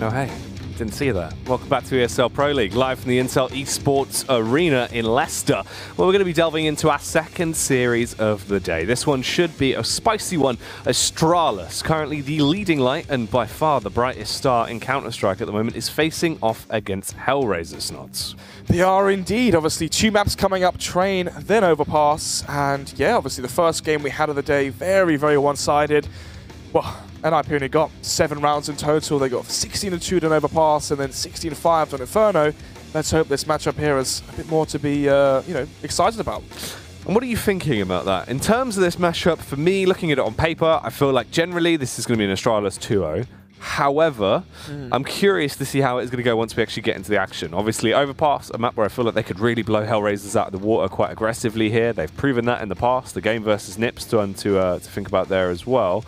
Oh, hey. Didn't see that. Welcome back to ESL Pro League, live from the Intel Esports Arena in Leicester, where we're going to be delving into our second series of the day. This one should be a spicy one. Astralis, currently the leading light and by far the brightest star in Counter-Strike at the moment, is facing off against HellRaisers, Snots. They are indeed. Obviously, two maps coming up, Train, then Overpass. And yeah, obviously the first game we had of the day, very, very one-sided. Well, NIP only got 7 rounds in total. They got 16-2 on Overpass and then 16-5 on Inferno. Let's hope this matchup here is a bit more to be, excited about. And what are you thinking about that? In terms of this matchup, for me, looking at it on paper, I feel like generally this is going to be an Astralis 2-0. However, I'm curious to see how it's going to go once we actually get into the action. Obviously, Overpass, a map where I feel like they could really blow HellRaisers out of the water quite aggressively here. They've proven that in the past. The game versus Nips one to think about there as well.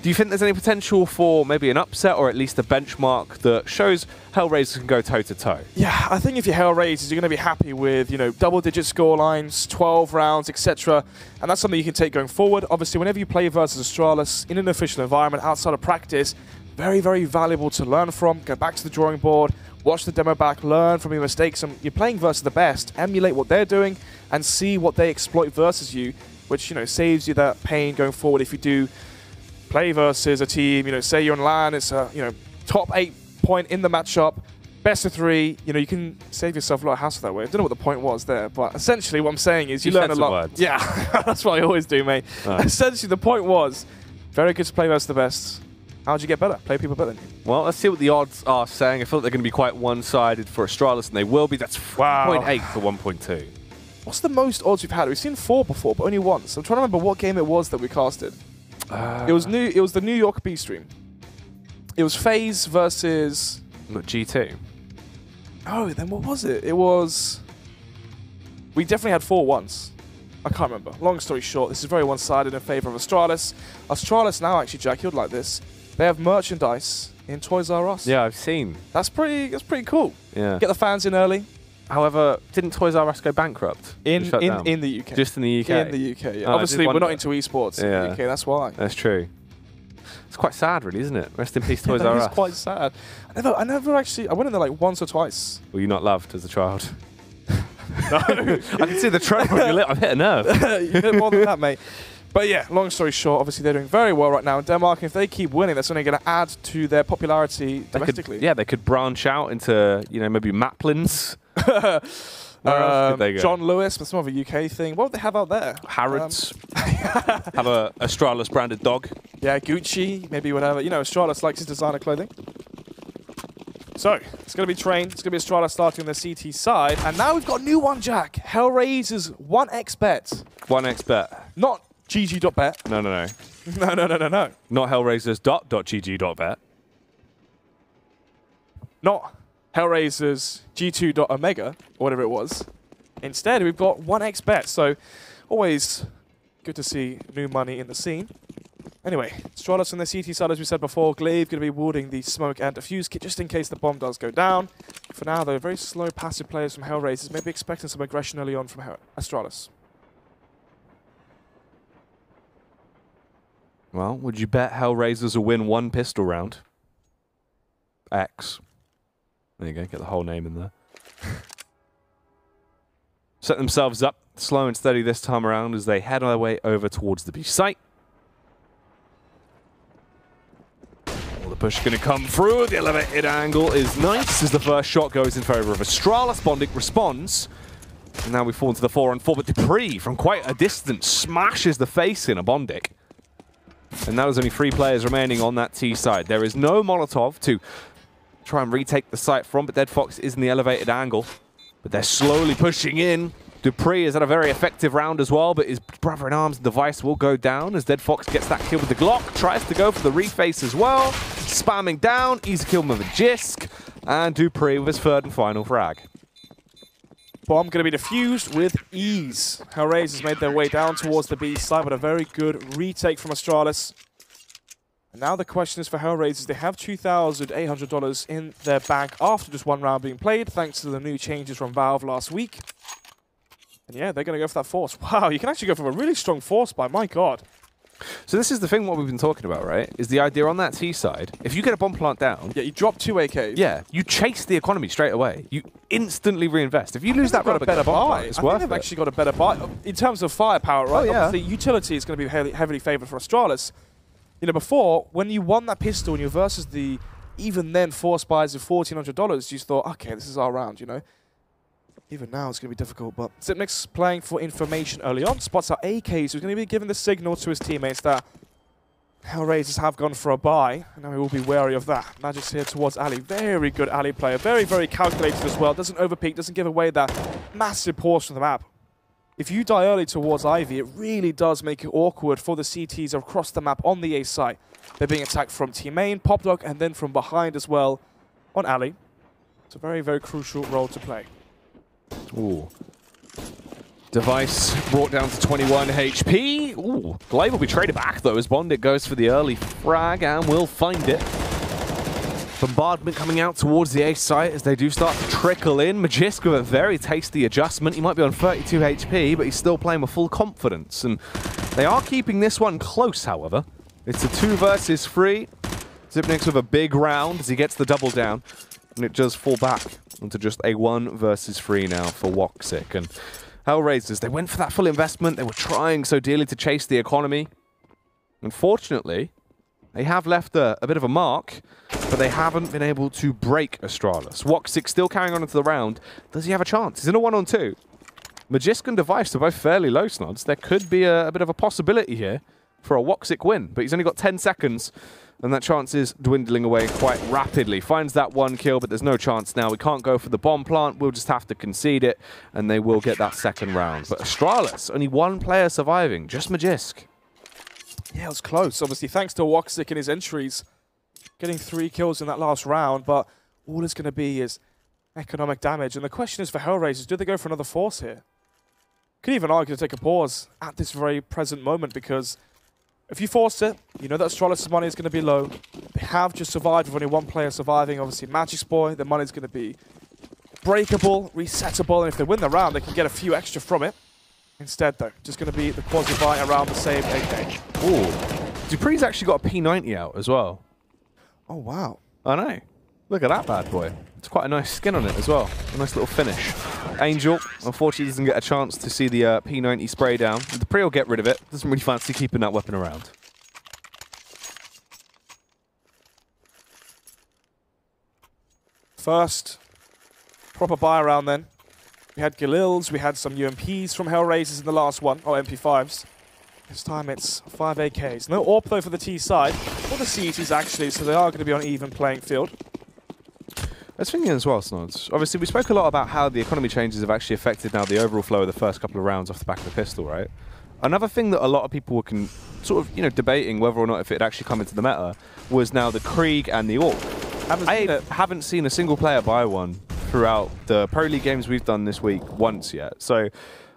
Do you think there's any potential for maybe an upset or at least a benchmark that shows HellRaisers can go toe-to-toe? Yeah, I think if you're HellRaisers, you're going to be happy with, double-digit score lines, 12 rounds, etc. And that's something you can take going forward. Obviously, whenever you play versus Astralis in an official environment outside of practice, very, very valuable to learn from. Go back to the drawing board, watch the demo back, learn from your mistakes. And you're playing versus the best, emulate what they're doing, and see what they exploit versus you, which saves you that pain going forward. If you do play versus a team, say you're on LAN, it's a top 8 point in the matchup, best of 3. You can save yourself a lot of hassle that way. I don't know what the point was there, but essentially what I'm saying is you learn a lot. Words. Yeah, that's what I always do, mate. Right. Essentially, the point was very good to play versus the best. How'd you get better? Play people better than you. Well, let's see what the odds are saying. I feel like they're going to be quite one-sided for Astralis, and they will be. That's 3.8 to 1.2. What's the most odds we've had? We've seen 4 before, but only once. I'm trying to remember what game it was that we casted. It was the New York B stream. It was FaZe versus G2. Oh, then what was it? It was. We definitely had 4 once. I can't remember. Long story short, this is very one-sided in favor of Astralis. Astralis now, actually, Jack, you'd like this. They have merchandise in Toys R Us. Yeah, I've seen. That's pretty cool. Yeah. Get the fans in early. However, didn't Toys R Us go bankrupt? In the UK. Just in the UK? In the UK, yeah. Obviously, we're not into esports in the UK, that's why. That's true. It's quite sad, really, isn't it? Rest in peace, Toys R Us. It's quite sad. I never actually, I went in there like once or twice. Were you not loved as a child? No. I can see the tremor on your lip. I've hit a nerve. You hit more than that, mate. But yeah, long story short, obviously they're doing very well right now in Denmark. And if they keep winning, that's only going to add to their popularity domestically. They could branch out into, maybe Maplins. Where else could they go? John Lewis, but some of a UK thing. What would they have out there? Harrods. Have a Astralis branded dog. Yeah, Gucci, maybe whatever. Astralis likes his designer clothing. So, it's going to be Train. It's going to be Astralis starting on the CT side. And now we've got a new one, Jack. HellRaisers 1xBet. 1xBet. Not GG.bet. No. No. Not HellRaisers.gg.bet. Not HellRaisers G2.omega, or whatever it was. Instead, we've got 1xBet. So, always good to see new money in the scene. Anyway, Astralis on the CT side, as we said before. Glaive going to be warding the smoke and defuse kit just in case the bomb does go down. For now, though, very slow passive players from HellRaisers. Maybe expecting some aggression early on from Astralis. Well, would you bet HellRaisers will win 1 pistol round? X. There you go, get the whole name in there. Set themselves up slow and steady this time around as they head their way over towards the B site. The push is going to come through. The elevated angle is nice as the first shot goes in favor of Astralis. Bondic responds. And now we fall into the 4-on-4, but Dupree from quite a distance smashes the face in a Bondic. And now there's only 3 players remaining on that T side. There is no Molotov to try and retake the site from, but Dead Fox is in the elevated angle. But they're slowly pushing in. Dupree has had a very effective round as well, but his brother-in-arms device will go down as Dead Fox gets that kill with the Glock. Tries to go for the reface as well. Spamming down. Easy kill with a Jisk. And Dupree with his 3rd and final frag. Bomb going to be defused with ease. HellRaisers made their way down towards the B side, but a very good retake from Astralis. And now the question is for HellRaisers. They have $2,800 in their bank after just 1 round being played, thanks to the new changes from Valve last week. And yeah, they're going to go for that force. Wow, you can actually go for a really strong force buy. My God. So this is the thing what we've been talking about, right? Is the idea on that T side, if you get a bomb plant down... Yeah, you drop 2 AKs. Yeah, you chase the economy straight away. You instantly reinvest. If you lose that rubber, better buy. It's I worth think they've it. actually got a better buy. In terms of firepower, right? Oh, yeah. Obviously, utility is going to be heavily favoured for Astralis. You know, before, when you won that pistol and you versus the, even then, 4 spies of $1,400, you just thought, okay, this is our round, you know? Even now, it's going to be difficult, but Zipnik's playing for information early on. Spots out AK, so he's going to be giving the signal to his teammates that HellRaisers have gone for a buy, and now he will be wary of that. Magic's here towards Ali. Very good Ali player. Very, very calculated as well. Doesn't overpeak, doesn't give away that massive portion of the map. If you die early towards Ivy, it really does make it awkward for the CTs across the map on the A site. They're being attacked from Team Main, Popdog, and then from behind as well on Ali. It's a very, very crucial role to play. Ooh. Device brought down to 21 HP. Ooh. Glaive will be traded back, though, as Bondit goes for the early frag and will find it. Bombardment coming out towards the A site as they do start to trickle in. Magisk with a very tasty adjustment. He might be on 32 HP, but he's still playing with full confidence. And they are keeping this one close, however. It's a 2 versus 3. Zipnik's with a big round as he gets the double down. And it does fall back onto just a 1 versus 3 now for Woxic. And HellRaisers, they went for that full investment. They were trying so dearly to chase the economy. Unfortunately, they have left a bit of a mark, but they haven't been able to break Astralis. Woxic still carrying on into the round. Does he have a chance? He's in a 1-on-2. Magisk and Device are both fairly low, Snods. There could be a bit of a possibility here for a Woxic win, but he's only got 10 seconds, and that chance is dwindling away quite rapidly. Finds that 1 kill, but there's no chance now. We can't go for the bomb plant. We'll just have to concede it, and they will get that second round. But Astralis, only 1 player surviving, just Magisk. Yeah, it was close. Obviously, thanks to Woxic and his entries, getting 3 kills in that last round, but all it's going to be is economic damage. And the question is for HellRaisers, do they go for another force here? Could even argue to take a pause at this very present moment, because if you force it, you know that Astralis' money is going to be low. They have just survived with only 1 player surviving. Obviously, Magic's boy, their money is going to be breakable, resettable, and if they win the round, they can get a few extra from it. Instead, though, just going to be the quasi-buy around the same AK. Ooh. Dupree's actually got a P90 out as well. Oh, wow. I know. Look at that bad boy. It's quite a nice skin on it as well. A nice little finish. Angel, unfortunately, doesn't get a chance to see the P90 spray down. Dupree will get rid of it. Doesn't really fancy keeping that weapon around. First proper buy around then. We had Galils, we had some UMPs from HellRaisers in the last one, or MP5s. This time it's 5 AKs. No AWP though for the T side, or the CETs actually, so they are going to be on an even playing field. I was thinking as well, Snods. Obviously, we spoke a lot about how the economy changes have actually affected now the overall flow of the first couple of rounds off the back of the pistol, right? Another thing that a lot of people were sort of, debating whether or not if it actually come into the meta was now the Krieg and the AWP. I haven't seen a single player buy one throughout the Pro League games we've done this week once yet. So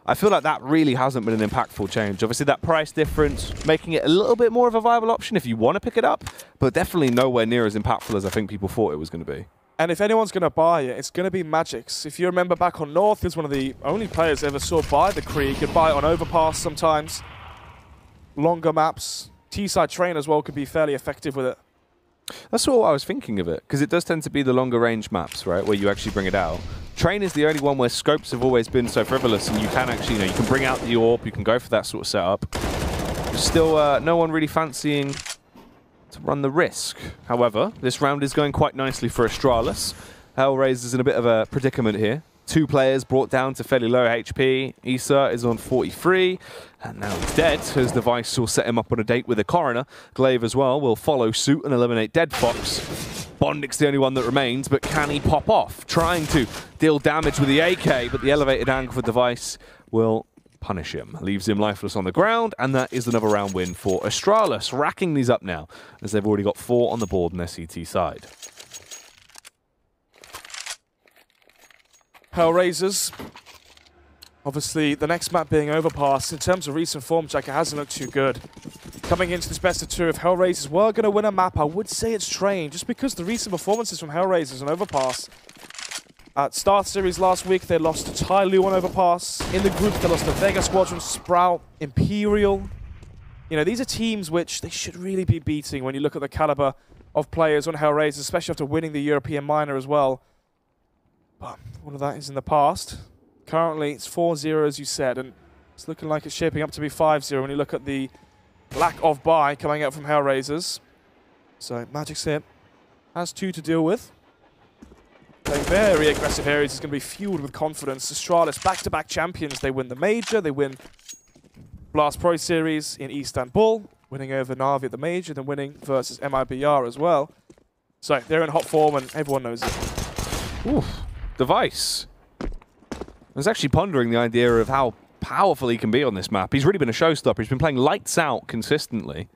I feel like that really hasn't been an impactful change. Obviously, that price difference making it a little bit more of a viable option if you want to pick it up, but definitely nowhere near as impactful as I think people thought it was going to be. And if anyone's going to buy it, it's going to be Magic's. If you remember back on North, he was one of the only players I ever saw buy the Krieg. Could buy it on Overpass sometimes. Longer maps. T-side train as well could be fairly effective with it. That's what I was thinking of it, because it does tend to be the longer range maps, right, where you actually bring it out. Train is the only one where scopes have always been so frivolous, and you can actually, you can bring out the AWP, you can go for that sort of setup. There's still no one really fancying to run the risk. However, this round is going quite nicely for Astralis. HellRaisers in a bit of a predicament here. 2 players brought down to fairly low HP. Issa is on 43, and now he's dead. His Device will set him up on a date with a Coroner. Glaive as well will follow suit and eliminate Dead Fox. Bondic's the only one that remains, but can he pop off? Trying to deal damage with the AK, but the elevated angle for Device will punish him. Leaves him lifeless on the ground, and that is another round win for Astralis, racking these up now, as they've already got 4 on the board on their CT side. HellRaisers, obviously the next map being Overpass. In terms of recent form check, it hasn't looked too good. Coming into this best of 2, if HellRaisers were going to win a map, I would say it's Train, just because the recent performances from HellRaisers and Overpass. At Start Series last week, they lost to Tyloo on Overpass. In the group, they lost to Vega Squadron, Sprout, Imperial. You know, these are teams which they should really be beating when you look at the caliber of players on HellRaisers, especially after winning the European minor as well. But all of that is in the past. Currently, it's 4-0, as you said, and it's looking like it's shaping up to be 5-0 when you look at the lack of buy coming out from HellRaisers. So, Magic's here. Has 2 to deal with. Playing very aggressive areas is going to be fueled with confidence. Astralis, back-to-back champions. They win the Major, they win Blast Pro Series in Istanbul, winning over Na'Vi at the Major, then winning versus MIBR as well. So, they're in hot form and everyone knows it. Oof. Device. I was actually pondering the idea of how powerful he can be on this map. He's really been a showstopper. He's been playing lights out consistently.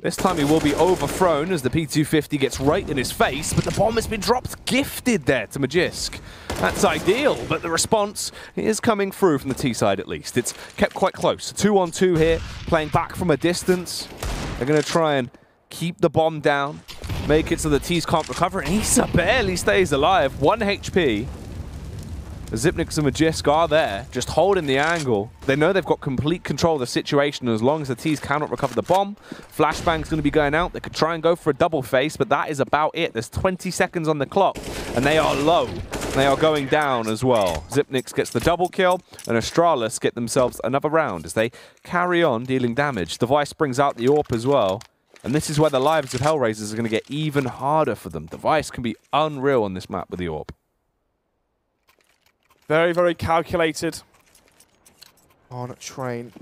This time he will be overthrown as the P250 gets right in his face, but the bomb has been dropped, gifted there to Magisk. That's ideal, but the response is coming through from the T side at least. It's kept quite close. 2-on-2 here, playing back from a distance. They're going to try and keep the bomb down, make it so the T's can't recover, and Issa barely stays alive. 1 HP. Xyp9x and Magisk are there, just holding the angle. They know they've got complete control of the situation as long as the T's cannot recover the bomb. Flashbang's going to be going out. They could try and go for a double face, but that is about it. There's 20 seconds on the clock, and they are low. They are going down as well. Xyp9x gets the double kill, and Astralis get themselves another round as they carry on dealing damage. Device brings out the AWP as well, and this is where the lives of HellRaisers are going to get even harder for them. Device can be unreal on this map with the AWP. Very, very calculated on Train.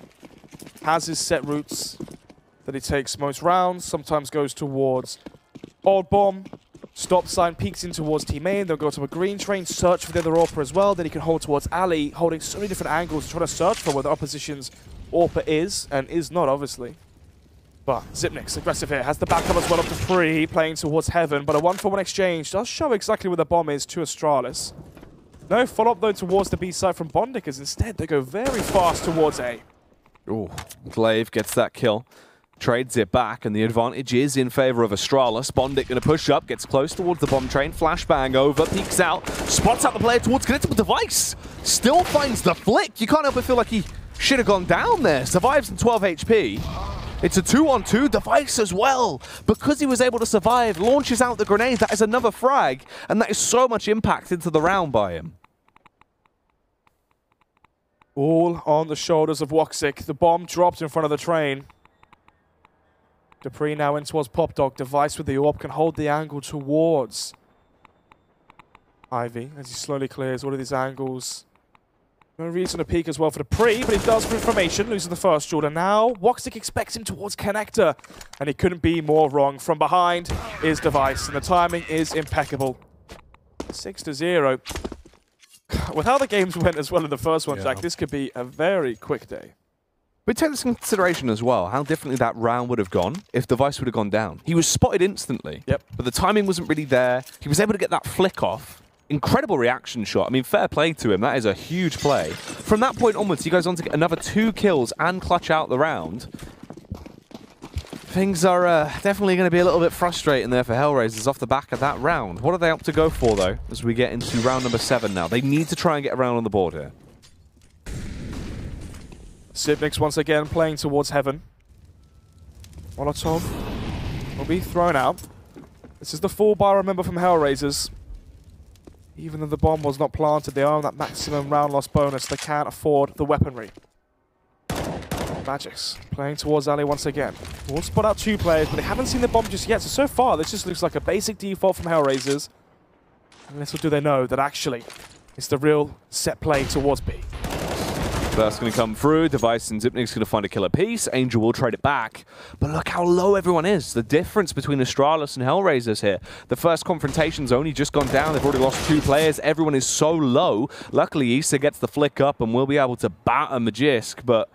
Has his set routes that he takes most rounds, sometimes goes towards Old Bomb, stop sign, peeks in towards Team A, they'll go to a green train, search for the other AWPer as well, then he can hold towards Ali, holding so many different angles, trying to search for where the opposition's AWPer is, and is not, obviously. But Xyp9x, aggressive here, has the backup as well up to 3, playing towards Heaven, but a 1-for-1 exchange does show exactly where the bomb is to Astralis. No follow-up, though, towards the B side from Bondic, as instead they go very fast towards A. Ooh, Glaive gets that kill. Trades it back, and the advantage is in favor of Astralis. Bondic going to push up, gets close towards the bomb train. Flashbang over, peeks out, spots out the player towards connectable device. Still finds the flick. You can't help but feel like he should have gone down there. Survives in 12 HP. It's a 2-on-2 device as well. Because he was able to survive, launches out the grenade. That is another frag, and that is so much impact into the round by him. All on the shoulders of Woxic. The bomb dropped in front of the train. Dupree now in towards Pop Dog. Device with the AWP can hold the angle towards Ivy as he slowly clears all of these angles. No reason to peek as well for Dupree, but he does for information, losing the first duel. And now Woxic expects him towards Connector, and he couldn't be more wrong. From behind is Device, and the timing is impeccable. 6-0. With how the games went as well in the first one, Jack, this could be a very quick day. But take this into consideration as well, how differently that round would have gone if Device would have gone down. He was spotted instantly, but the timing wasn't really there. He was able to get that flick off. Incredible reaction shot. I mean, fair play to him. That is a huge play. From that point onwards, he goes on to get another 2 kills and clutch out the round. Things are definitely going to be a little bit frustrating there for HellRaisers off the back of that round. What are they up to go for, though, as we get into round number 7 now? They need to try and get around on the board here. Xyp9x once again playing towards Heaven. Molotov will be thrown out. This is the full buy, remember, from HellRaisers. Even though the bomb was not planted, they are on that maximum round loss bonus. They can't afford the weaponry. Magic's playing towards Ali once again. We'll spot out 2 players, but they haven't seen the bomb just yet. So far, this just looks like a basic default from HellRaisers. And little do they know that actually it's the real set play towards B. First going to come through. Device and Xyp9x going to find a killer piece. Angel will trade it back. But look how low everyone is. The difference between Astralis and HellRaisers here. The first confrontation's only just gone down. They've already lost 2 players. Everyone is so low. Luckily, Issa gets the flick up and will be able to batter Magisk, but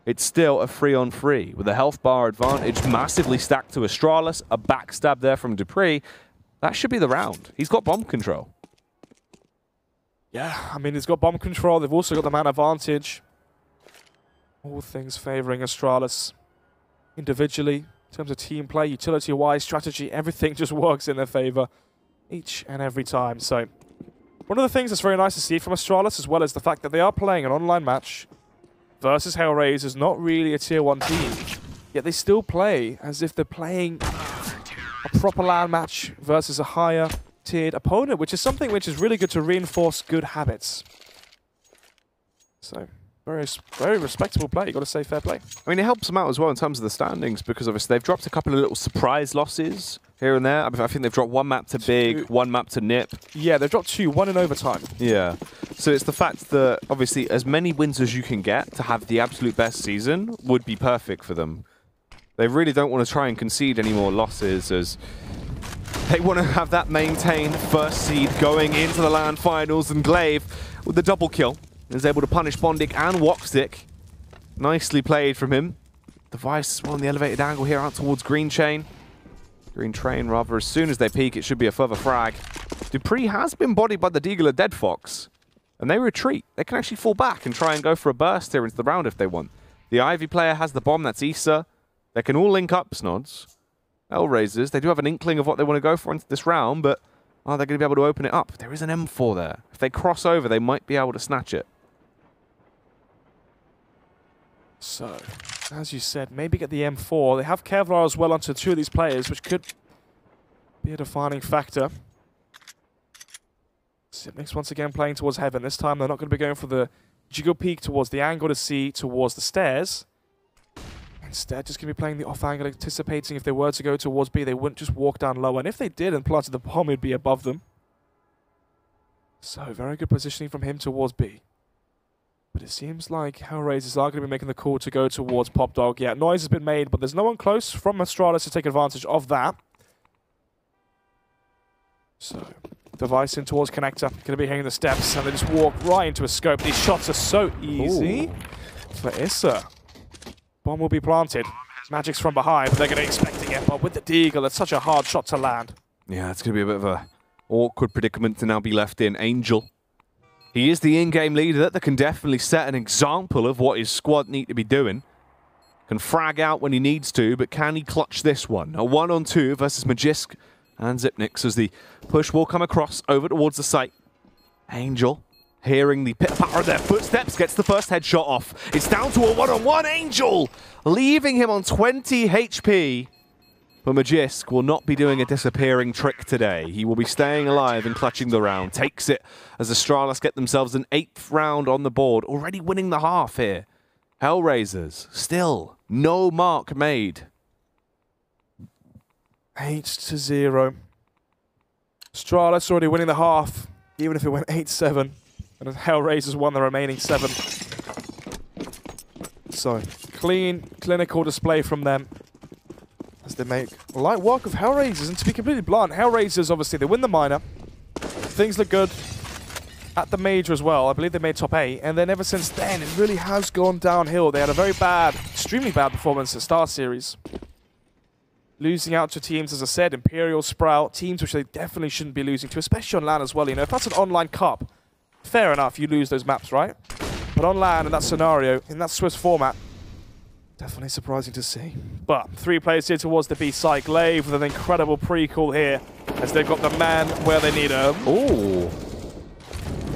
it's still a 3-on-3 with a health bar advantage massively stacked to Astralis. A backstab there from Dupree. That should be the round. He's got bomb control. Yeah, I mean, he's got bomb control. They've also got the man advantage. All things favoring Astralis. Individually, in terms of team play, utility-wise, strategy, everything just works in their favor each and every time. So, one of the things that's very nice to see from Astralis, as well as the fact that they are playing an online match versus HellRaisers, not really a tier 1 team. yet they still play as if they're playing a proper LAN match versus a higher tiered opponent, which is something which is really good to reinforce good habits. So, very respectable play, you got to say fair play. I mean, it helps them out as well in terms of the standings, because obviously they've dropped a couple of little surprise losses here and there. I mean, I think they've dropped one map to Big, one map to Nip. Yeah, they've dropped 2, 1 in overtime. Yeah. So it's the fact that, obviously, as many wins as you can get to have the absolute best season would be perfect for them. They really don't want to try and concede any more losses, as they want to have that maintained first seed going into the LAN finals, and Glaive, with the double kill, is able to punish Bondik and Woxdick. Nicely played from him. Device as well in the elevated angle here out towards Green Train, rather. As soon as they peek, it should be a further frag. Dupree has been bodied by the Deagle of Dead Fox, and they retreat. They can actually fall back and try and go for a burst here into the round if they want. The Ivy player has the bomb, that's Issa. They can all link up, Snods. HellRaisers, they do have an inkling of what they want to go for into this round, but are they going to be able to open it up? There is an M4 there. If they cross over, they might be able to snatch it. So, as you said, maybe get the M4. They have Kevlar as well onto 2 of these players, which could be a defining factor. Sipniks once again playing towards Heaven. This time they're not going to be going for the jiggle peek towards the angle to C towards the stairs. Instead, just going to be playing the off angle, anticipating if they were to go towards B, they wouldn't just walk down low. And if they did and planted the bomb, it'd be above them. So, very good positioning from him towards B. But it seems like HellRaisers are going to be making the call to go towards Pop Dog. Yeah, noise has been made, but there's no one close from Astralis to take advantage of that. So, Device in towards Connector. Going to be hitting the steps, and they just walk right into a scope. These shots are so easy for Issa. Bomb will be planted. Magic's from behind, but they're going to be expecting it. But with the Deagle, it's such a hard shot to land. Yeah, it's going to be a bit of a awkward predicament to now be left in. Angel. He is the in-game leader that can definitely set an example of what his squad need to be doing. Can frag out when he needs to, but can he clutch this one? A 1-on-2 versus Magisk and Zipniks as the push will come across over towards the site. Angel, hearing the pit-patter of their footsteps, gets the first headshot off. It's down to a 1-on-1. Angel, leaving him on 20 HP. But Magisk will not be doing a disappearing trick today. He will be staying alive and clutching the round. Takes it as Astralis get themselves an 8th round on the board. Already winning the half here. HellRaisers, still no mark made. 8-0. Astralis already winning the half, even if it went 8-7. And HellRaisers won the remaining 7. So, clean, clinical display from them as they make light work of HellRaisers. And to be completely blunt, HellRaisers, obviously, they win the minor. Things look good at the major as well. I believe they made top 8. And then ever since then, it really has gone downhill. They had a very bad, extremely bad performance at Star Series. Losing out to teams, as I said, Imperial, Sprout, teams which they definitely shouldn't be losing to, especially on LAN as well. You know, if that's an online cup, fair enough, you lose those maps, right? But on LAN, in that scenario, in that Swiss format, definitely surprising to see. But 3 players here towards the B site. Glaive with an incredible pre-call here, as they've got the man where they need him. Oh,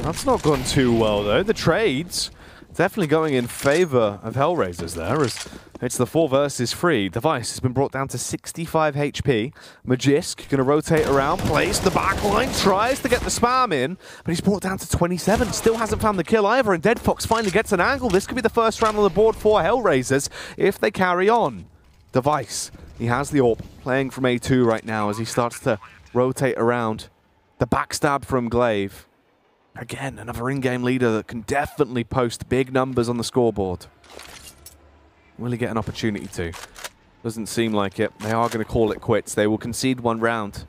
that's not gone too well, though. The trades definitely going in favor of HellRaisers there, as it's the 4 versus 3. Device has been brought down to 65 HP. Magisk going to rotate around, plays the backline, tries to get the spam in, but he's brought down to 27. Still hasn't found the kill either, and Dead Fox finally gets an angle. This could be the first round on the board for HellRaisers if they carry on. Device, he has the AWP, playing from A2 right now as he starts to rotate around. The backstab from Glaive. Again, another in-game leader that can definitely post big numbers on the scoreboard. Will he get an opportunity to? Doesn't seem like it. They are going to call it quits. They will concede 1 round.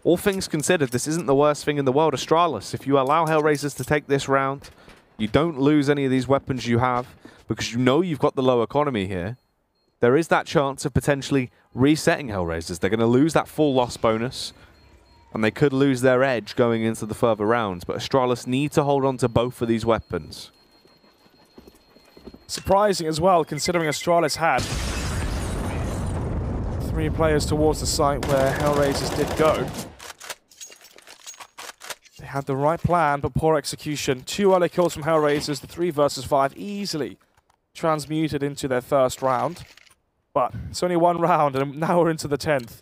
All things considered, this isn't the worst thing in the world. Astralis, if you allow HellRaisers to take this round, you don't lose any of these weapons you have, because you know you've got the low economy here. There is that chance of potentially resetting HellRaisers. They're going to lose that full loss bonus, and they could lose their edge going into the further rounds. But Astralis need to hold on to both of these weapons. Surprising as well, considering Astralis had 3 players towards the site where HellRaisers did go. They had the right plan, but poor execution. 2 early kills from HellRaisers, the 3 versus 5 easily transmuted into their first round. But it's only one round, and now we're into the 10th.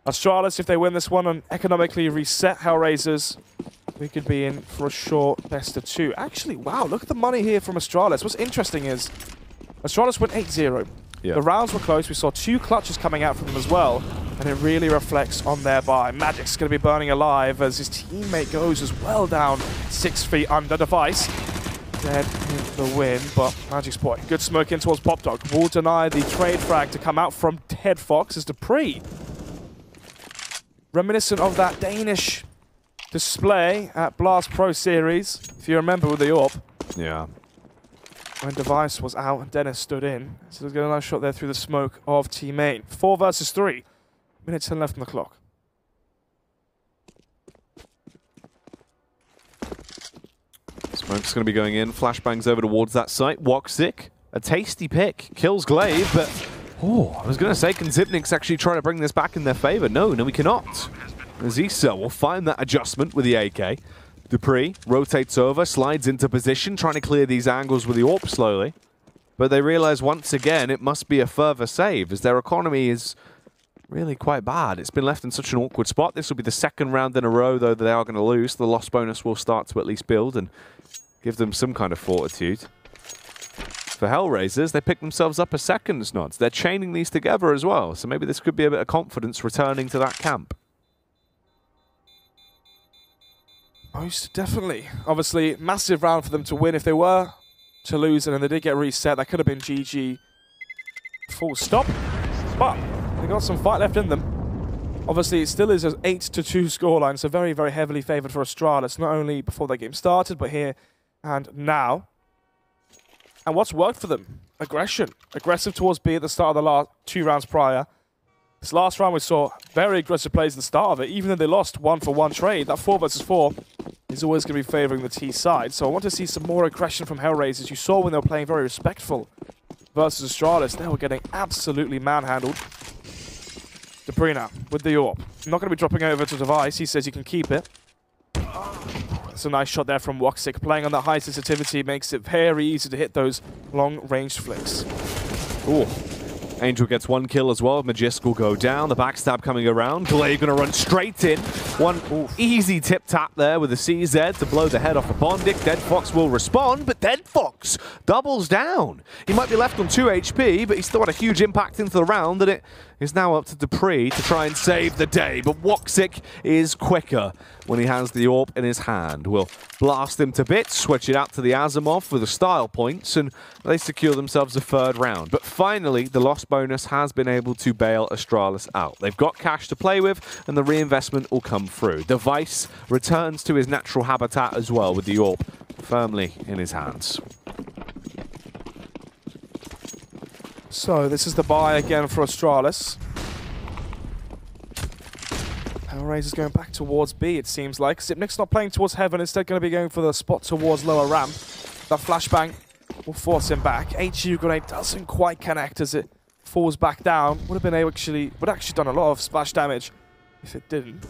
Astralis, if they win this one and economically reset HellRaisers, we could be in for a short best of 2. Actually, wow, look at the money here from Astralis. What's interesting is Astralis went 8-0. Yeah. The rounds were close. We saw 2 clutches coming out from them as well, and it really reflects on their buy. Magic's going to be burning alive as his teammate goes as well down 6 feet under device. Dead in the win, but Magic's point. Good smoke in towards PopDog. Will deny the trade frag to come out from Dead Fox as Dupree. Reminiscent of that Danish display at Blast Pro Series, if you remember with the AWP. Yeah. When Device was out and Dennis stood in. So there's a nice shot there through the smoke of teammate. 4 versus 3. Minute 10 left on the clock. Smoke's going to be going in. Flashbangs over towards that site. Woxic, a tasty pick. Kills Glaive, but... Oh, I was going to say, can Zipnik's actually try to bring this back in their favor? No, we cannot. Zisa will find that adjustment with the AK. Dupree rotates over, slides into position, trying to clear these angles with the AWP slowly. But they realize once again it must be a further save, as their economy is really quite bad. It's been left in such an awkward spot. This will be the 2nd round in a row, though, that they are going to lose. The loss bonus will start to at least build and give them some kind of fortitude. For HellRaisers, they pick themselves up a seconds nod. They're chaining these together as well, so maybe this could be a bit of confidence returning to that camp. Most definitely. Obviously, massive round for them to win. If they were to lose and then they did get reset, that could have been GG full stop. But they got some fight left in them. Obviously, it still is an 8-2 scoreline, so very, very heavily favored for Astralis, not only before their game started, but here and now. And what's worked for them? Aggression. Aggressive towards B at the start of the last 2 rounds prior. This last round we saw very aggressive plays at the start of it. Even though they lost 1-for-1 trade, that 4 versus 4 is always going to be favoring the T side. So I want to see some more aggression from HellRaisers. You saw when they were playing very respectful versus Astralis, they were getting absolutely manhandled. Dupree now with the AWP. Not going to be dropping over to Device. He says he can keep it. It's a nice shot there from Woxic. Playing on that high sensitivity makes it very easy to hit those long-range flicks. Ooh. Angel gets 1 kill as well. Magisk will go down. The backstab coming around. Glaive going to run straight in. One easy tip-tap there with the CZ to blow the head off of Bondic. Dead Fox will respond, but Dead Fox doubles down. He might be left on 2 HP, but he's still had a huge impact into the round, and it is now up to Dupree to try and save the day. But Woxic is quicker when he has the AWP in his hand. Will blast him to bits, switch it out to the Asimov for the style points, and they secure themselves a 3rd round. But finally, the loss bonus has been able to bail Astralis out. They've got cash to play with, and the reinvestment will come through. Device returns to his natural habitat as well, with the AWP firmly in his hands. So this is the buy again for Astralis. HellRaisers going back towards B, it seems like. Zipnik's not playing towards Heaven, instead going to be going for the spot towards lower ramp. That flashbang will force him back. HU grenade doesn't quite connect as it falls back down. Would have actually done a lot of splash damage if it didn't.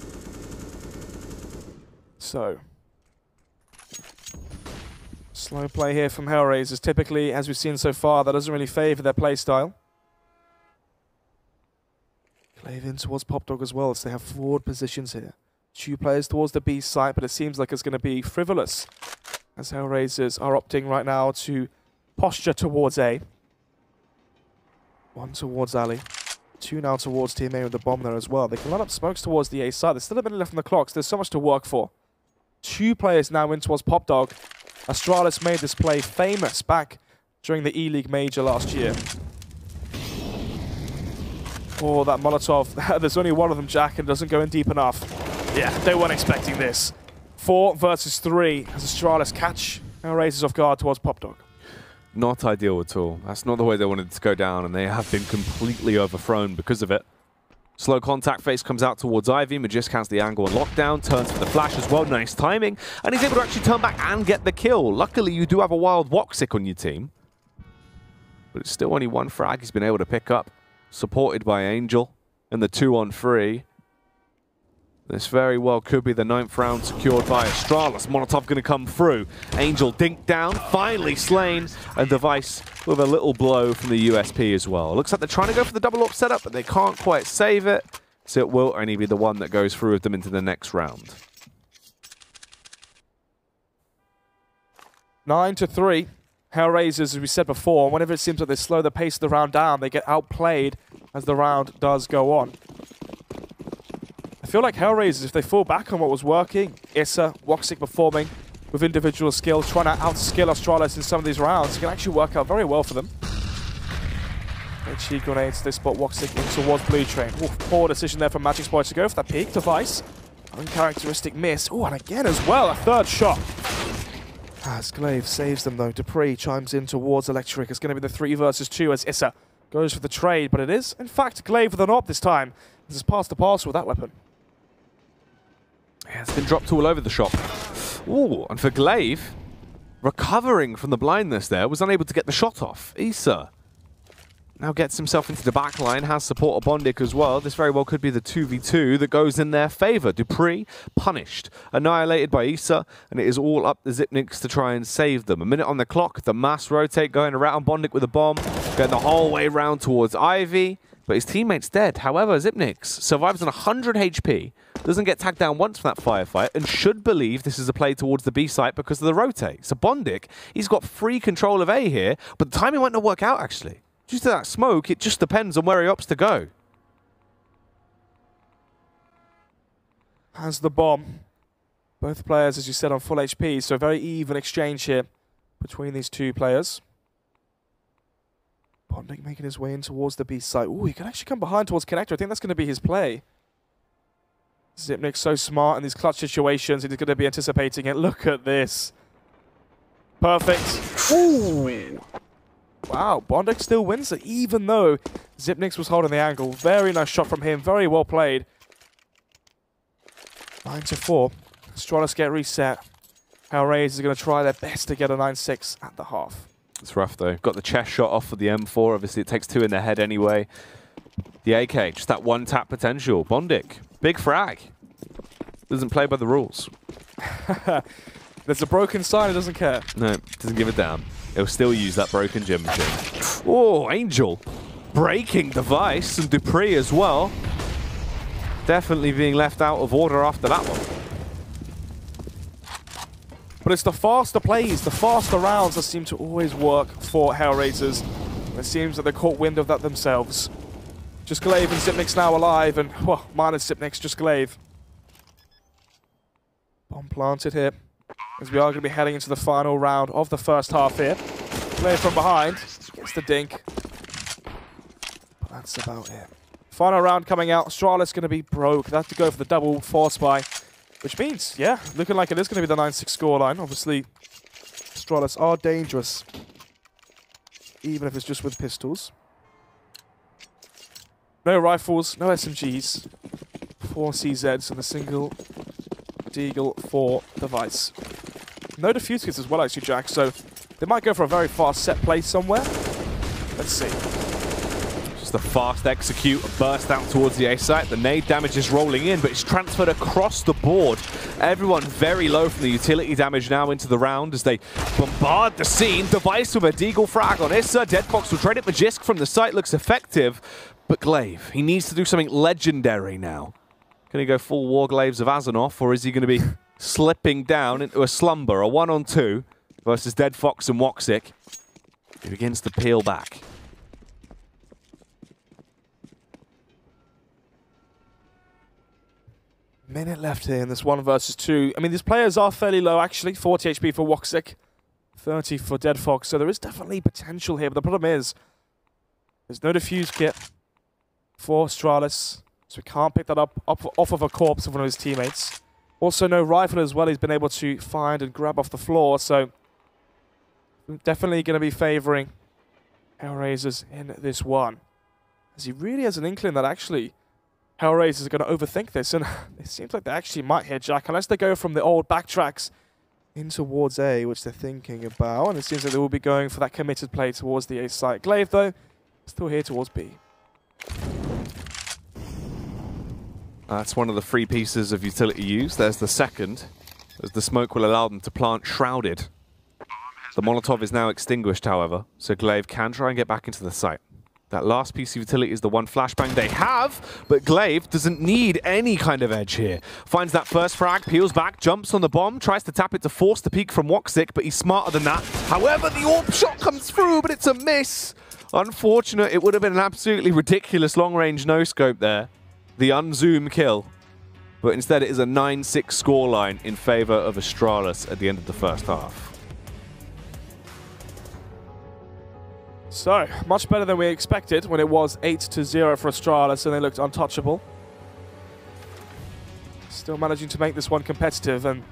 So slow play here from HellRaisers. Typically, as we've seen so far, that doesn't really favor their play style. Glaive in towards PopDog as well, so they have forward positions here. 2 players towards the B site, but it seems like it's going to be frivolous, as HellRaisers are opting right now to posture towards A. 1 towards Ali. 2 now towards Team A with the bomb there as well. They can line up smokes towards the A side. There's still a minute left on the clock, so there's so much to work for. 2 players now in towards PopDog. Astralis made this play famous back during the E-League Major last year. Oh, that Molotov. There's only one of them, Jack, and it doesn't go in deep enough. Yeah, they weren't expecting this. 4 versus 3 as Astralis catch HellRaisers off guard towards PopDog. Not ideal at all. That's not the way they wanted it to go down, and they have been completely overthrown because of it. Slow contact face comes out towards Ivy. Magisk has the angle on lockdown, turns for the flash as well. Nice timing. And he's able to actually turn back and get the kill. Luckily, you do have a wild Woxic on your team. But it's still only 1 frag he's been able to pick up. Supported by Angel in the 2-on-3. This very well could be the 9th round secured by Astralis. Molotov going to come through. Angel dinked down, finally slain. And Device with a little blow from the USP as well. Looks like they're trying to go for the double AWP setup, but they can't quite save it. So it will only be the one that goes through with them into the next round. 9-3. HellRaisers, as we said before, whenever it seems like they slow the pace of the round down, they get outplayed as the round does go on. I feel like HellRaisers, if they fall back on what was working, Issa, Woxic performing with individual skills, trying to outskill Astralis in some of these rounds, it can actually work out very well for them. Cheek grenades, they spot Woxic in towards Blue Train. Ooh, poor decision there from Matchday to go for that peak. Device, uncharacteristic miss. Oh, and again as well, a third shot. As Glaive saves them though, Dupree chimes in towards Electric. It's going to be the 3 versus 2 as Issa goes for the trade, but it is, in fact, Glaive with an AWP this time. This is past the parcel with that weapon. Yeah, it's been dropped all over the shop. Ooh, and for Glaive, recovering from the blindness there, was unable to get the shot off. Issa now gets himself into the back line, has support of Bondic as well. This very well could be the 2v2 that goes in their favor. Dupree punished, annihilated by Issa, and it is all up to Xyp9x to try and save them. A minute on the clock, the mass rotate going around Bondic with a bomb, going the whole way round towards Ivy, but his teammate's dead. However, Xyp9x survives on 100 HP, doesn't get tagged down once from that firefight, and should believe this is a play towards the B site because of the rotate. So Bondic, he's got free control of A here, but the timing might not work out actually. Due to that smoke, it just depends on where he opts to go. Has the bomb. Both players, as you said, on full HP, so a very even exchange here between these two players. Bondic making his way in towards the B site. Ooh, he can actually come behind towards Connector. I think that's going to be his play. Xyp9x so smart in these clutch situations. He's going to be anticipating it. Look at this. Perfect. Ooh. Wow, Bondic still wins it, even though Xyp9x was holding the angle. Very nice shot from him. Very well played. 9-4. Astralis get reset. HellRaisers are going to try their best to get a 9-6 at the half. It's rough though. Got the chest shot off for the M4. Obviously, it takes 2 in their head anyway. The AK, just that one tap potential. Bondic, big frag. Doesn't play by the rules. There's a broken sign, it doesn't care. No, doesn't give a damn. He'll still use that broken gym machine. Oh, Angel breaking Device and Dupree as well. Definitely being left out of order after that one. But it's the faster plays, the faster rounds that seem to always work for HellRaisers. It seems that they caught wind of that themselves. Just Glaive and Xyp9x now alive, and well, minus Xyp9x, just Glaive. Bomb planted here, as we are going to be heading into the final round of the first half here. Glaive from behind, gets the dink. But that's about it. Final round coming out, Astralis going to be broke. They have to go for the double force buy, which means, yeah, looking like it is going to be the 9-6 scoreline. Obviously, Astralis are dangerous, even if it's just with pistols. No rifles, no SMGs, 4 CZs and a single Deagle for Device. No defuse kits as well, actually, Jack, so they might go for a very fast set play somewhere. Let's see. Just a fast execute, burst out towards the A site. The nade damage is rolling in, but it's transferred across the board. Everyone very low from the utility damage now into the round as they bombard the scene. Device with a Deagle frag on Issa. Deadfox will trade it. Magisk from the site looks effective, but Glaive, he needs to do something legendary now. Can he go full War Glaives of Azanoff, or is he going to be slipping down into a slumber? A 1-on-2 versus Deadfox and Woxic. He begins to peel back. Minute left here in this 1 versus 2. I mean, these players are fairly low, actually. 40 HP for Woxic, 30 for Deadfox, so there is definitely potential here, but the problem is there's no defuse kit for Astralis, so we can't pick that up off of a corpse of one of his teammates. Also, no rifle as well he's been able to find and grab off the floor, so definitely going to be favoring HellRaisers in this one. As he really has an inkling that actually HellRaisers are going to overthink this, and it seems like they actually might hit Jack, unless they go from the old backtracks in towards A, which they're thinking about, and it seems like they will be going for that committed play towards the A site. Glaive, though, still here towards B. That's one of the 3 pieces of utility used. There's the second, as the smoke will allow them to plant Shrouded. The Molotov is now extinguished, however, so Glaive can try and get back into the site. That last piece of utility is the one flashbang they have, but Glaive doesn't need any kind of edge here. Finds that first frag, peels back, jumps on the bomb, tries to tap it to force the peek from Woxic, but he's smarter than that. However, the AWP shot comes through, but it's a miss. Unfortunate, it would have been an absolutely ridiculous long-range no-scope there. The unzoom kill. But instead, it is a 9-6 scoreline in favor of Astralis at the end of the first half. So, much better than we expected when it was 8-0 for Astralis and they looked untouchable. Still managing to make this one competitive, and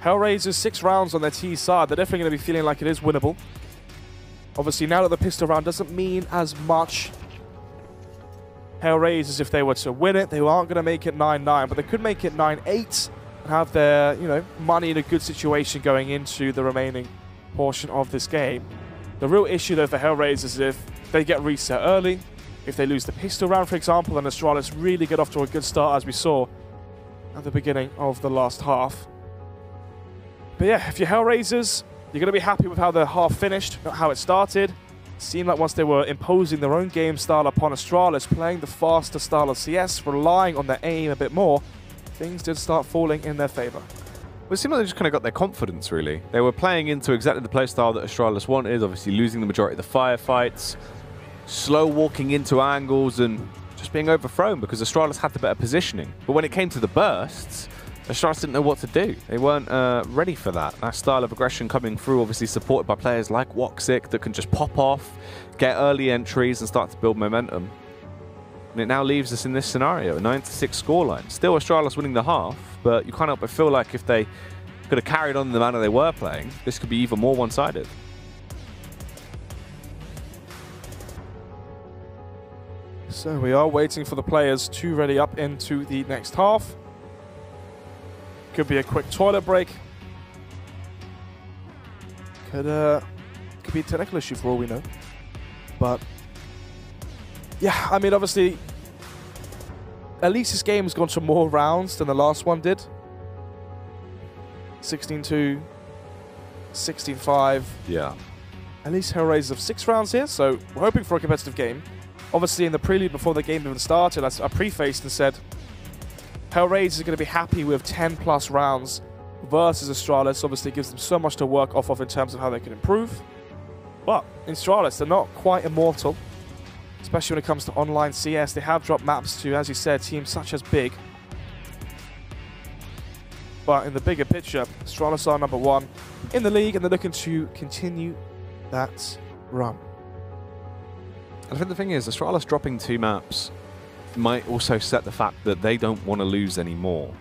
HellRaisers 6 rounds on their T side. They're definitely going to be feeling like it is winnable. Obviously, now that the pistol round doesn't mean as much. HellRaisers, if they were to win it, they aren't going to make it 9-9, but they could make it 9-8 and have their, money in a good situation going into the remaining portion of this game. The real issue, though, for HellRaisers is if they get reset early, if they lose the pistol round, for example, then Astralis really get off to a good start, as we saw at the beginning of the last half. But yeah, if you're HellRaisers, you're going to be happy with how the half finished, not how it started. It seemed like once they were imposing their own game style upon Astralis, playing the faster style of CS, relying on their aim a bit more, things did start falling in their favor. Well, it seemed like they just kind of got their confidence, really. They were playing into exactly the playstyle that Astralis wanted, obviously losing the majority of the firefights, slow walking into angles, and just being overthrown because Astralis had the better positioning. But when it came to the bursts, Astralis didn't know what to do. They weren't ready for that. That style of aggression coming through, obviously supported by players like Woxic that can just pop off, get early entries, and start to build momentum. And it now leaves us in this scenario, a 9-6 scoreline. Still Astralis winning the half, but you can't help but feel like if they could have carried on in the manner they were playing, this could be even more one-sided. So we are waiting for the players to ready up into the next half. Could be a quick toilet break. Could be a technical issue for all we know. But yeah, I mean, obviously, at least this game has gone to more rounds than the last one did. 16-2, 16-5. Yeah. At least HellRaisers have 6 rounds here, so we're hoping for a competitive game. Obviously, in the prelude before the game even started, I prefaced and said HellRaisers are going to be happy with 10+ rounds versus Astralis. Obviously, it gives them so much to work off of in terms of how they can improve. But in Astralis, they're not quite immortal, especially when it comes to online CS. They have dropped maps to, as you said, teams such as Big. But in the bigger picture, Astralis are #1 in the league, and they're looking to continue that run. I think the thing is, Astralis dropping 2 maps might also set the fact that they don't want to lose anymore.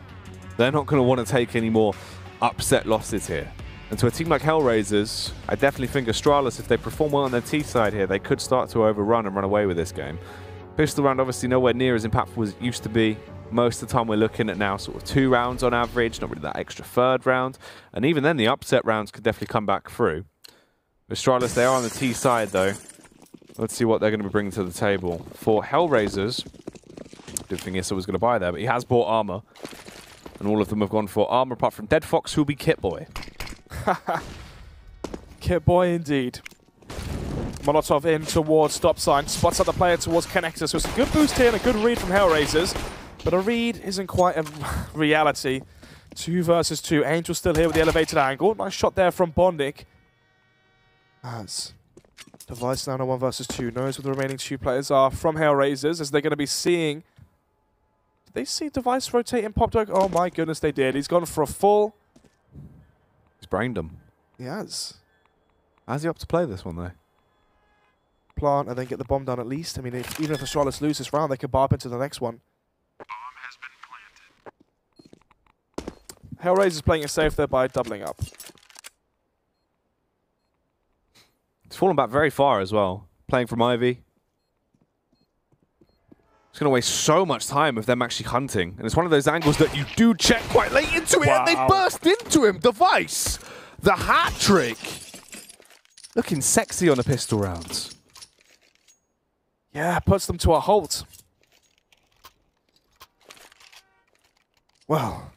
They're not going to want to take any more upset losses here. And to a team like HellRaisers, I definitely think Astralis, if they perform well on their T side here, they could start to overrun and run away with this game. Pistol round obviously nowhere near as impactful as it used to be. Most of the time we're looking at now sort of 2 rounds on average, not really that extra third round. And even then the upset rounds could definitely come back through. Astralis, they are on the T side though. Let's see what they're going to be bringing to the table. For HellRaisers, I didn't think ESL was going to buy there, but he has bought armor. And all of them have gone for armor apart from Dead Fox, who will be Kit Boy. Kit Boy indeed. Molotov in towards stop sign, spots out the player towards connector, so it's a good boost here and a good read from HellRaisers, but a read isn't quite a reality. 2 versus 2. Angel still here with the elevated angle. Nice shot there from Bondic. As Device now on a 1 versus 2. Knows where the remaining 2 players are from HellRaisers, as they're going to be seeing... Did they see Device rotating Pop Dog? Oh my goodness, they did. He's gone for a full... He's brained him. He has. How's he up to play this one though? Plant and then get the bomb down at least. I mean, even if Astralis lose this round, they could barb into the next one. Bomb has been planted. HellRaisers playing it safe there by doubling up. He's fallen back very far as well. Playing from Ivy. It's going to waste so much time of them actually hunting. And it's one of those angles that you do check quite late into it. Wow. And they burst into him. Device. The hat trick. Looking sexy on the pistol rounds. Yeah, puts them to a halt. Well,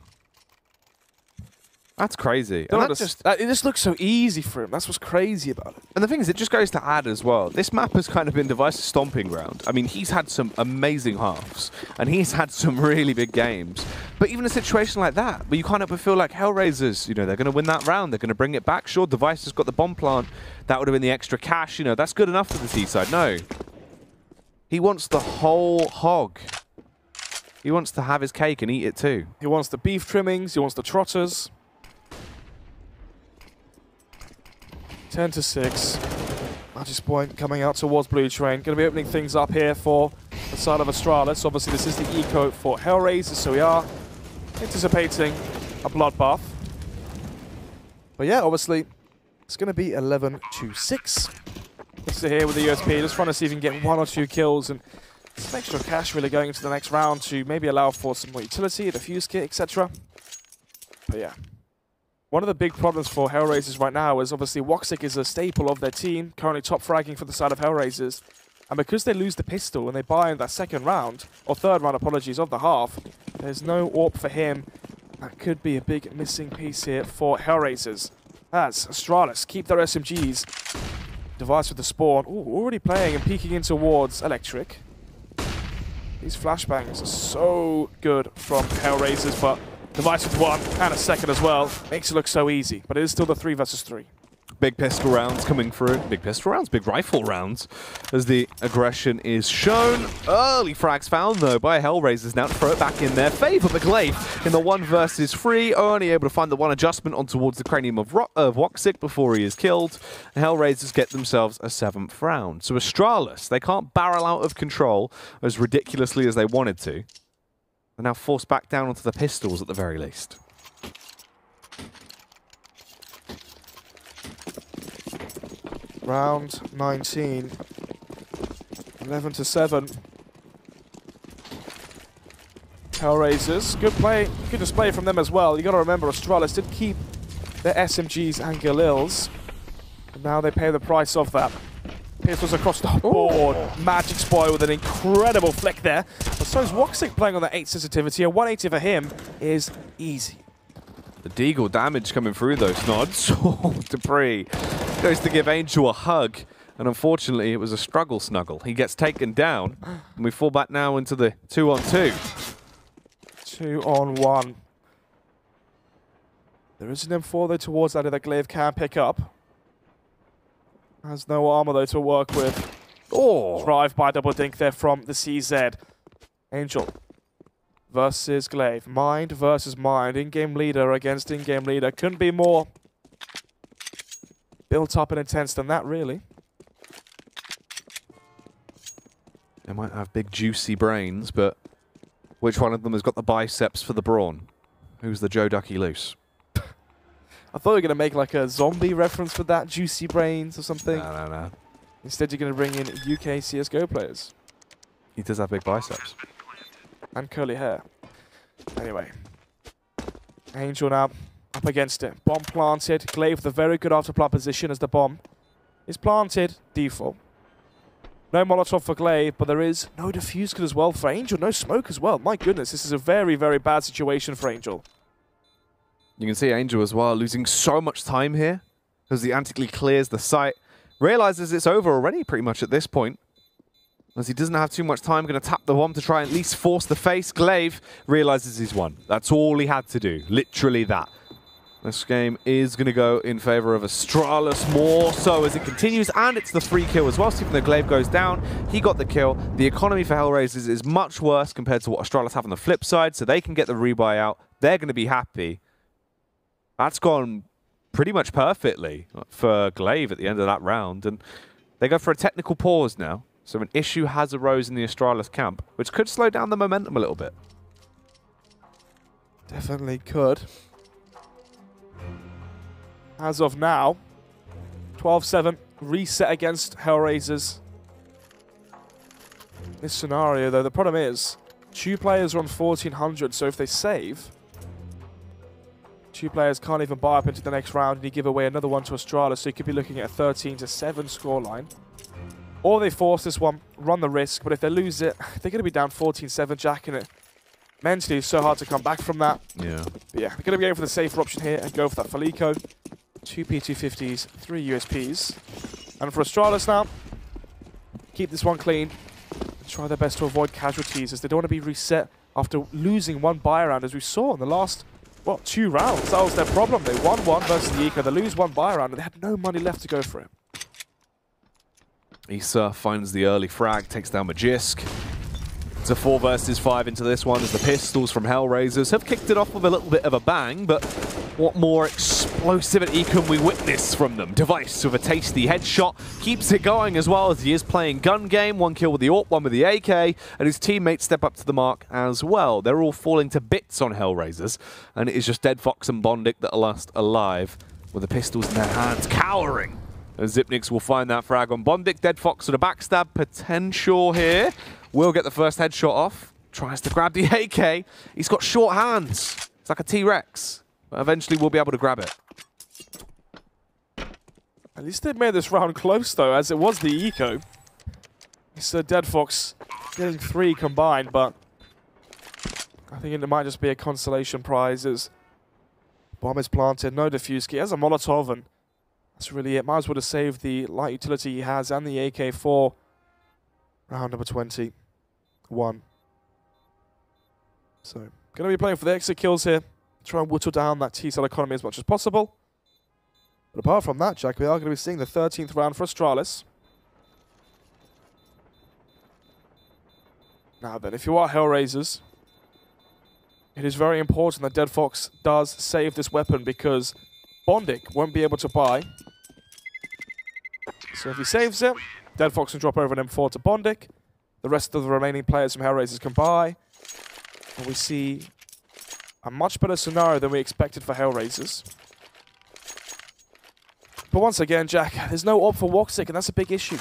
That's crazy. And it just looks so easy for him. That's what's crazy about it. And the thing is, it just goes to add as well. This map has kind of been Device's stomping ground. I mean, he's had some amazing halves, and he's had some really big games. But even a situation like that, where you can't help but feel like HellRaisers, you know, they're going to win that round. They're going to bring it back. Sure, Device has got the bomb plant. That would have been the extra cash. You know, that's good enough for the T-side. No. He wants the whole hog. He wants to have his cake and eat it too. He wants the beef trimmings. He wants the trotters. 10-6. Matches point coming out towards Blue Train. Going to be opening things up here for the side of Astralis. Obviously, this is the eco for HellRaisers, so we are anticipating a bloodbath. But yeah, obviously, it's going to be 11-6. This is here with the USP, just trying to see if you can get 1 or 2 kills and some extra cash really going into the next round to maybe allow for some more utility, a defuse kit, etc. But yeah. One of the big problems for HellRaisers right now is obviously Woxic is a staple of their team, currently top fragging for the side of HellRaisers. And because they lose the pistol and they buy in that second round, or third round, apologies, of the half, there's no AWP for him. That could be a big missing piece here for HellRaisers. As Astralis keep their SMGs. Device with the spawn. Ooh, already playing and peeking in towards Electric. These flashbangs are so good from HellRaisers, but Device with 1 and a second as well. Makes it look so easy, but it is still the 3 versus 3. Big pistol rounds coming through. Big pistol rounds, big rifle rounds as the aggression is shown. Early frags found, though, by HellRaisers now to throw it back in their favor. But Glaive in the 1 versus 3, only able to find the 1 adjustment on towards the cranium of Woxic before he is killed. And HellRaisers get themselves a 7th round. So Astralis, they can't barrel out of control as ridiculously as they wanted to. They're now forced back down onto the pistols at the very least. Round 19. 11-7. HellRaisers. Good play. Good display from them as well. You got to remember, Astralis did keep their SMGs and Galils. And now they pay the price of that. Pistols across the board. Magic Spoil with an incredible flick there. But so is Woxic playing on that 8 sensitivity. A 180 for him is easy. The Deagle damage coming through those nods. Dupree goes to give Angel a hug. And unfortunately, it was a struggle snuggle. He gets taken down. And we fall back now into the 2-on-2. 2-on-1. There is an M4 though towards that Glaive can pick up. Has no armor though to work with. Oh, drive by double dink there from the CZ. Angel versus Glaive. Mind versus mind. In-game leader against in-game leader. Couldn't be more built up and intense than that, really. They might have big juicy brains, but which one of them has got the biceps for the brawn? Who's the Joe Ducky loose? I thought you were going to make like a zombie reference for that, juicy brains or something. No. Instead, you're going to bring in UK CSGO players. He does have big biceps. And curly hair. Anyway. Angel now up against it. Bomb planted. Glaive with a very good after-plant position as the bomb is planted. Default. No Molotov for Glaive, but there is no defuse kit as well for Angel. No smoke as well. My goodness, this is a very, very bad situation for Angel. You can see Angel as well losing so much time here as he antically clears the site. Realizes it's over already pretty much at this point. As he doesn't have too much time, going to tap the bomb to try and at least force the face. Glaive realizes he's won. That's all he had to do. Literally that. This game is going to go in favor of Astralis more so as it continues, and it's the free kill as well. So even though Glaive goes down, he got the kill. The economy for HellRaisers is much worse compared to what Astralis have on the flip side, so they can get the rebuy out. They're going to be happy. That's gone pretty much perfectly for Glaive at the end of that round, and they go for a technical pause now. So an issue has arose in the Astralis camp, which could slow down the momentum a little bit. Definitely could. As of now, 12-7, reset against HellRaisers. This scenario, though, the problem is 2 players are on 1400, so if they save, 2 players can't even buy up into the next round, and you give away another one to Astralis, so you could be looking at a 13-7 scoreline. Or they force this one, run the risk, but if they lose it, they're going to be down 14-7, jacking it Mentally, it's so hard to come back from that. Yeah. But yeah, we're going to be going for the safer option here and go for that Felico. 2 P250s, 3 USPs. And for Astralis now, keep this one clean and try their best to avoid casualties as they don't want to be reset after losing one buy round, as we saw in the last, what, 2 rounds. That was their problem. They won one versus the Eco. They lose one buy round and they had no money left to go for it. Issa finds the early frag, takes down Magisk. It's a 4 versus 5 into this one as the Pistols from HellRaisers have kicked it off with a little bit of a bang, but what more explosivity can we witness from them? Device with a tasty headshot, keeps it going as well as he is playing gun game. 1 kill with the AWP, 1 with the AK, and his teammates step up to the mark as well. They're all falling to bits on HellRaisers, and it is just Dead Fox and Bondic that are last alive with the pistols in their hands, cowering. And Zipnix will find that frag on Bondic. Dead Fox with a backstab potential here. Will get the first headshot off. Tries to grab the AK. He's got short hands. It's like a T-Rex. But eventually we'll be able to grab it. At least they made this round close, though, as it was the Eco. It's Dead Fox getting 3 combined, but I think it might just be a consolation prize as bomb is planted, no defuse key. He has a Molotov, and that's really it. Might as well have saved the light utility he has and the AK-4. Round number 21. So, going to be playing for the exit kills here. Try and whittle down that T-cell economy as much as possible. But apart from that, Jack, we are going to be seeing the 13th round for Astralis. Now then, if you are HellRaisers, it is very important that Dead Fox does save this weapon because Bondic won't be able to buy. So if he saves it, Dead Fox can drop over an M4 to Bondic. The rest of the remaining players from HellRaisers can buy. And we see a much better scenario than we expected for HellRaisers. But once again, Jack, there's no op for Woxic, and that's a big issue.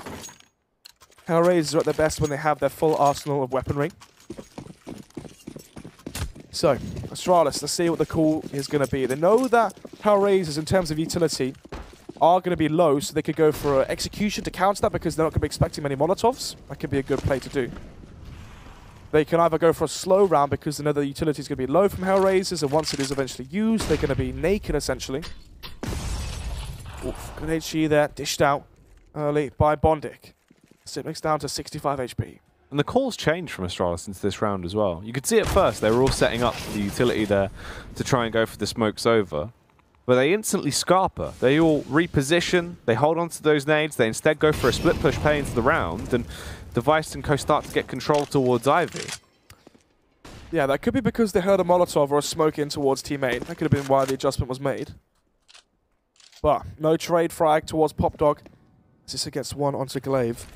HellRaisers are at their best when they have their full arsenal of weaponry. So, Astralis, let's see what the call is going to be. They know that HellRaisers, in terms of utility, are going to be low, so they could go for execution to counter that because they're not going to be expecting many Molotovs. That could be a good play to do. They can either go for a slow round because they know the utility is going to be low from HellRaisers, and once it is eventually used, they're going to be naked, essentially. Oof, good HG there, dished out early by Bondic. Zipnix down to 65 HP. And the calls changed from Astralis into this round as well. You could see at first they were all setting up the utility there to try and go for the smokes over. But they instantly scarper. They all reposition, they hold on to those nades, they instead go for a split push play into the round, and Device and Co start to get control towards Ivy. Yeah, that could be because they heard a Molotov or a smoke in towards Team 8. That could have been why the adjustment was made. But no trade frag towards Popdog. This gets 1 onto Glaive.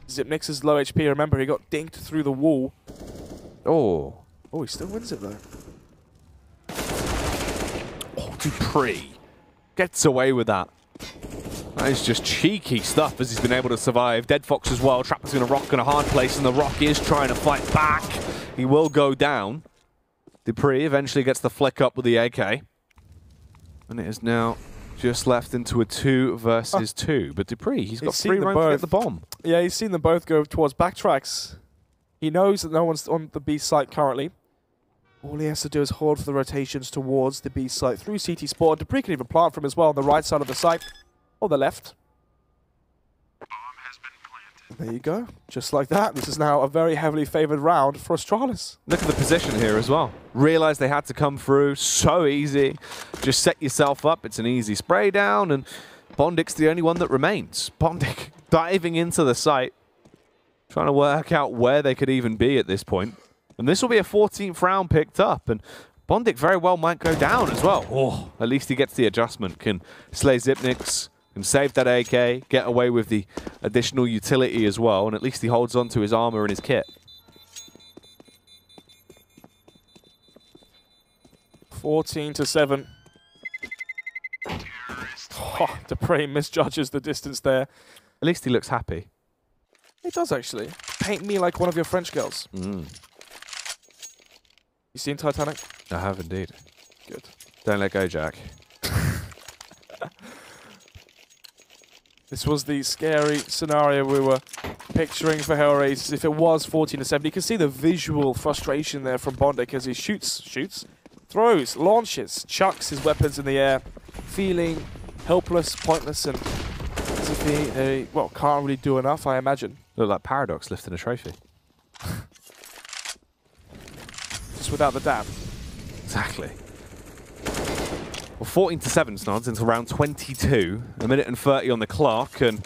Zipnix is low HP. Remember, he got dinked through the wall. Oh, he still wins it, though. Dupree gets away with that. That is just cheeky stuff as he's been able to survive. Dead Fox as well, trapped between a rock and a hard place, and the rock is trying to fight back. He will go down. Dupree eventually gets the flick up with the AK. And it is now just left into a 2 versus 2. But Dupree, he's got 3 rounds to get the bomb. Yeah, he's seen them both go towards backtracks. He knows that no one's on the B site currently. All he has to do is hold for the rotations towards the B site through CT Sport. Dupree can even plant from as well on the right side of the site, or the left. There you go. Just like that. This is now a very heavily favored round for Astralis. Look at the position here as well. Realized they had to come through. So easy. Just set yourself up. It's an easy spray down, and Bondic's the only one that remains. Bondic diving into the site, trying to work out where they could even be at this point. And this will be a 14th round picked up, and Bondic very well might go down as well. Oh, at least he gets the adjustment. Can slay Zipnix, can save that AK, get away with the additional utility as well, and at least he holds on to his armor and his kit. 14-7. Oh, Dupree misjudges the distance there. At least he looks happy. He does, actually. Paint me like one of your French girls. You seen Titanic? I have indeed. Good. Don't let go, Jack. This was the scary scenario we were picturing for HellRaisers. If it was 14-7, you can see the visual frustration there from Bondik as he shoots, throws, launches, chucks his weapons in the air, feeling helpless, pointless, and as if he can't really do enough, I imagine. Look like Paradox lifting a trophy. Just without the dab. Exactly. Well, 14-7 Snods into round 22. A minute and 30 on the clock, and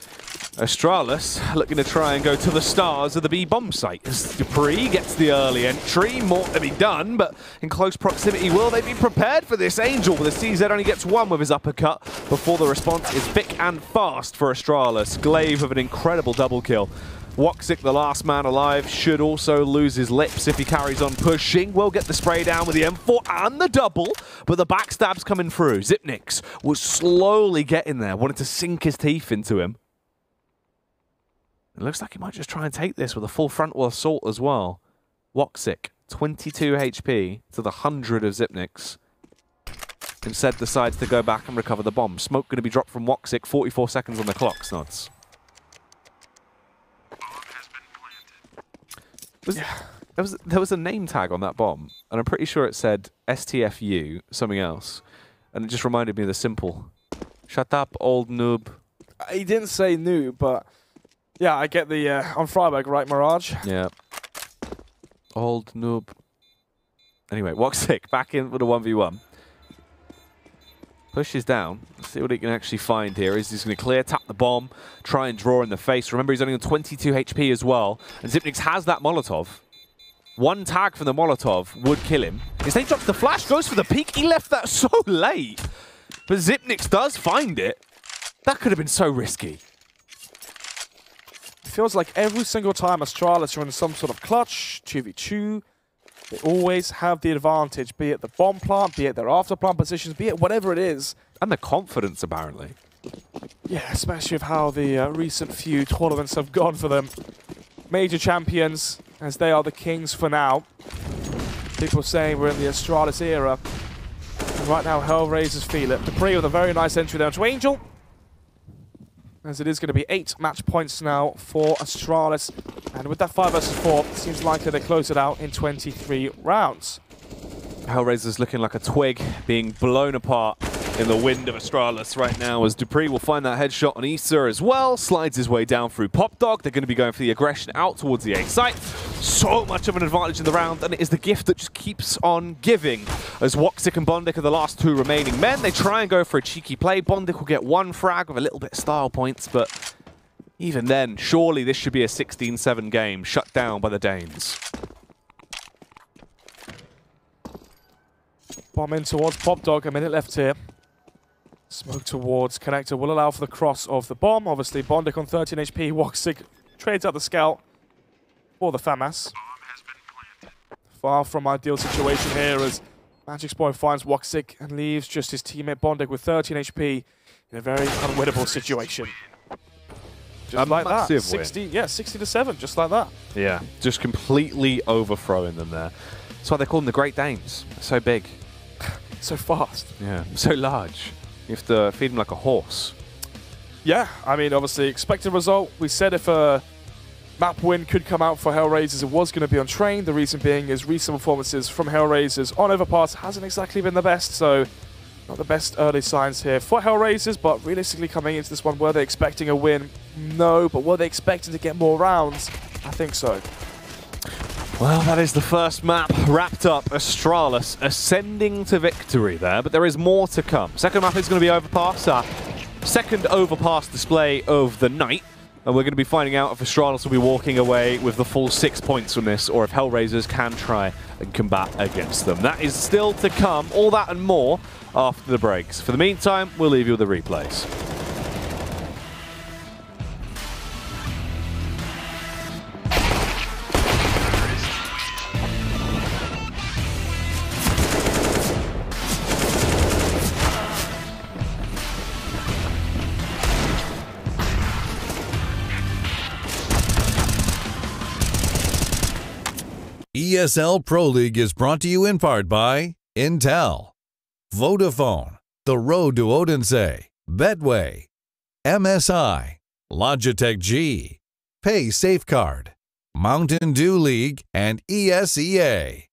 Astralis looking to try and go to the stars of the B bomb site. As dupreeh gets the early entry, more to be done, but in close proximity, will they be prepared for this? Angel with a CZ only gets one with his uppercut before the response is thick and fast for Astralis. Glaive with an incredible double kill. Woxic, the last man alive, should also lose his lips if he carries on pushing. Will get the spray down with the M4 and the double, but the backstab's coming through. Xyp9x was slowly getting there, wanted to sink his teeth into him. It looks like he might just try and take this with a full frontal assault as well. Woxic, 22 HP to the 100 of Xyp9x. Instead decides to go back and recover the bomb. Smoke going to be dropped from Woxic, 44 seconds on the clock, Snods. There was a name tag on that bomb, and I'm pretty sure it said STFU, something else. And it just reminded me of the simple. Shut up, old noob. He didn't say noob, but yeah, I get the on Freiburg, right, Mirage? Yeah. Old noob. Anyway, Woxic back in with a 1v1. Pushes down. Let's see what he can actually find here. He's going to clear, tap the bomb, try and draw in the face. Remember, he's only on 22 HP as well. And Xyp9x has that Molotov. One tag from the Molotov would kill him. Instead, he drops the flash, goes for the peek. He left that so late. But Xyp9x does find it. That could have been so risky. It feels like every single time Astralis are in some sort of clutch, 2v2, they always have the advantage, be it the bomb plant, be it their after plant positions, be it whatever it is. And the confidence, apparently. Yeah, especially with how the recent few tournaments have gone for them. Major champions, as they are the kings for now. People saying we're in the Astralis era. And right now, HellRaisers feel it. dupreeh with a very nice entry there to Angel. As it is going to be 8 match points now for Astralis. And with that 5 versus 4, it seems likely they close it out in 23 rounds. HellRaisers looking like a twig being blown apart in the wind of Astralis right now, as dupreeh will find that headshot on Issa as well. Slides his way down through Pop Dog. They're going to be going for the aggression out towards the A site. So much of an advantage in the round, and it is the gift that just keeps on giving. As Woxic and Bondik are the last 2 remaining men, they try and go for a cheeky play. Bondik will get 1 frag with a little bit of style points, but even then, surely this should be a 16-7 game shut down by the Danes. Bomb in towards Pop Dog, a minute left here. Smoke towards connector will allow for the cross of the bomb. Obviously, Bondik on 13 HP. Woxic trades out the scout for the FAMAS. Far from ideal situation here as MagicSpoil finds Woxic and leaves just his teammate Bondik with 13 HP in a very unwinnable situation. Just like that. 60-7, just like that. Yeah, just completely overthrowing them there. That's why they call them the Great Danes. They're so big. So fast. Yeah, so large. You have to feed them like a horse. Yeah, I mean, obviously, expected result. We said if a map win could come out for HellRaisers, it was going to be on Train. The reason being is recent performances from HellRaisers on Overpass hasn't exactly been the best, so not the best early signs here for HellRaisers, but realistically coming into this one, were they expecting a win? No, but were they expecting to get more rounds? I think so. Well, that is the first map wrapped up. Astralis ascending to victory there, but there is more to come. Second map is going to be Overpass, second Overpass display of the night, and we're going to be finding out if Astralis will be walking away with the full 6 points from this, or if HellRaisers can try and combat against them. That is still to come, all that and more after the breaks. For the meantime, we'll leave you with the replays. ESL Pro League is brought to you in part by Intel, Vodafone, The Road to Odense, Betway, MSI, Logitech G, Pay Safeguard, Mountain Dew League, and ESEA.